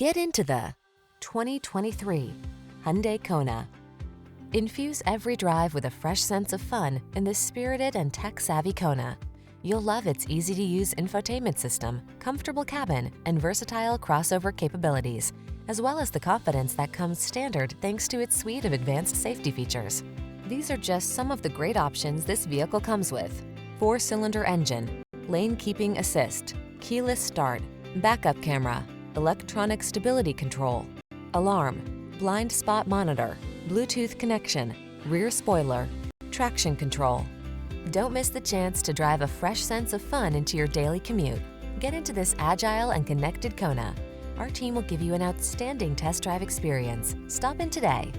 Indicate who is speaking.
Speaker 1: Get into the 2023 Hyundai Kona. Infuse every drive with a fresh sense of fun in this spirited and tech-savvy Kona. You'll love its easy-to-use infotainment system, comfortable cabin, and versatile crossover capabilities, as well as the confidence that comes standard thanks to its suite of advanced safety features. These are just some of the great options this vehicle comes with: 4-cylinder engine, lane keeping assist, keyless start, backup camera, electronic stability control, alarm, blind spot monitor, Bluetooth connection, rear spoiler, traction control. Don't miss the chance to drive a fresh sense of fun into your daily commute. Get into this agile and connected Kona. Our team will give you an outstanding test drive experience. Stop in today.